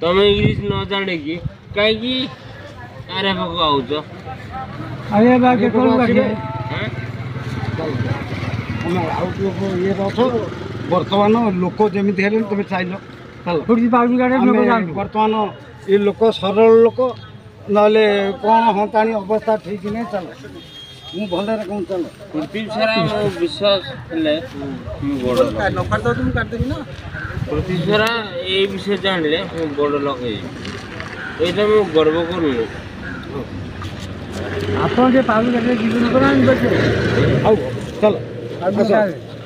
तुम इंग्लिश न जाने की कहीं अरे पको आउच अरे बाकी कौन बाकी हैं हम आउट लोग ये रथ वर्तमान लोक जमिति हेले तुम चाइल चल फुर्ती पाउजी गाडे लोक जान वर्तमान ये लोक सरल लोक नले कोन हतानी अवस्था ठीक नै चल मु भंडार कोन चल पृथ्वी सारा विश्वास ले गोड़ नफर तो तुम काट देबी ना पृथ्वी सारा ए विषय जानले मु गोड़ लगे एटा मु गर्व करू आपण जे पाउजी गाडे जीवन करान बचे आउ चल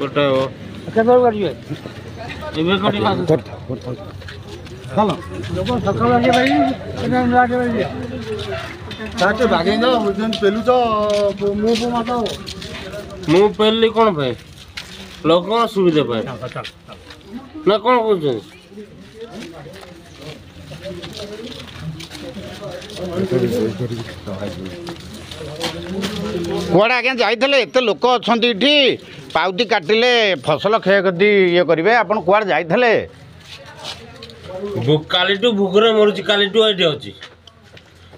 कोटा हो केबे गाड़िए एबे कोटी पास चलो लोग सकाळ लागे भाई केना लागे भाई ताके भागे न जन पेलु तो मु माता मु पहले कोन भाई लोक कोन सुविधा पाए ना कोन कोन कुआड़े आज्ञा जाइए एत लोक अच्छा ये पाउती काटिले फसल क्षयक्षति ये करेंगे आप कुआड़े जाइए कालीटू भूखरे मरुची कालीटू एटे अछि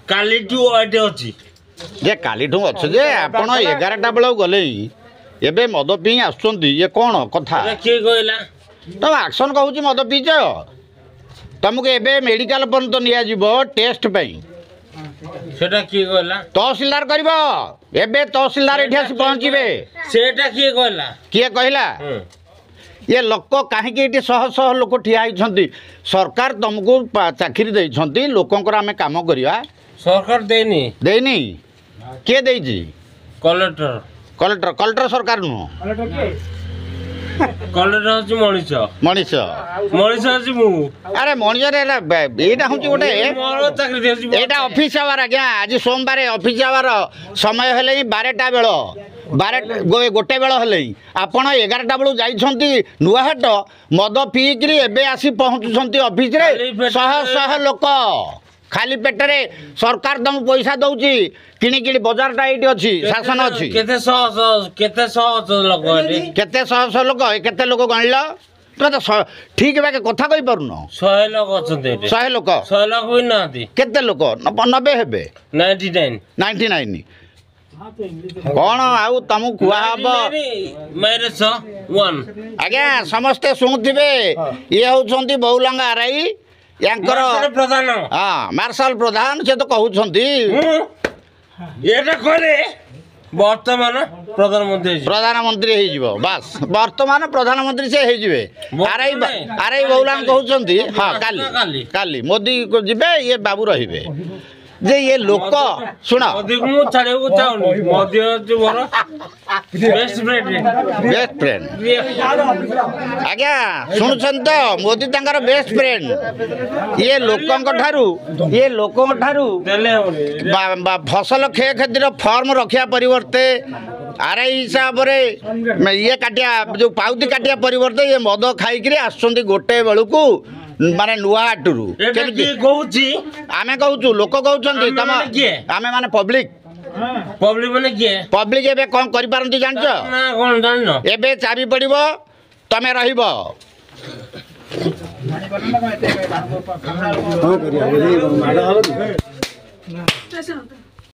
कालीटू एटे अछि जे कालीठू अच्छे जे आप 11टा बेल गले एबे मद पी आसुँच ये कौन कथा किए कहला तुम एक्शन कहूँ मद पीच तुमको एबे मेडिकल पर्यंत निया टेस्ट पाई सेटा किए कहला तहसीलदार करिबो एबे तहसीलदार एठी आसी पहुँचबे सेटा किए कहला किए कहला ये लोक कहीं शह शह लोक ठिया होती सरकार तुमको चाकरी देइछंती लोकंकर आमे काम करिया सरकार देनी देनी किए देइछि कलेक्टर कलेक्टर कलेक्टर सरकार नु कलेक्टर हछि मनीष मनीष मनीष हछि मु अरे मनीष रे एटा हूँ गोटे मोर चाकरी देछि एटा ऑफिस आवर आज्ञा आज सोमवार ऑफिस आवर समय हेले 12टा बेल 12 गोटे बेल हेले आपण 11टा बेलू जाइछंती नुआहाट मद पीकरी एबे आसी पहुँचुछंती ऑफिस रे शह शह लोक खाली पेटरे सरकार तुम पैसा दउची किणी किणी बाजार टा एटी अछि शासन अछि केते सह लोक एटी केते शह शह लोक केते लोक गणिल तुम तो ठीक बाके कथा कहि पारुन 100 लोक अछंते एटी 100 लोक 100 लोक भी नांती केते लोक 90 हेबे 99 कौन आउ तुम कुआ हब माइनस 1 आज्ञा समस्ते शुणुथिबे ये होउछंती बहुलंगा आरआई यांकर प्रधान हाँ मार्शल प्रधान से तो कहउछंती एटा करे वर्तमान प्रधानमंत्री हे जिवो बस वर्तमान प्रधानमंत्री से हे जिवे आरआई बहुलांग कहउछंती हाँ काली काली मोदी को जिबे ये बाबू रहिबे जे ये लोक सुना मु छाड़े को चाहूनी मोदी जो मोर बेस्ट फ्रेंड आज्ञा सुनुछन तो मोदी तांकर बेस्ट फ्रेंड ये लोकंक ठारू फसल क्षयक्षतिर फॉर्म रखिया परिवर्ते आरआई हिसाब रे ये काटिया जो पाउती काटिया परिवर्ते ये मद खाई आसुँच गोटे बेलू को माने नुआ हाटरू आमे कहूँ लोक कहते तुम आमे माने पब्लिक माने किए पब्लिक एबे कौन करि पारंती जानछ ना कोन जाननो एबे चाबी पड़िबो तमे रहिबो हां करिया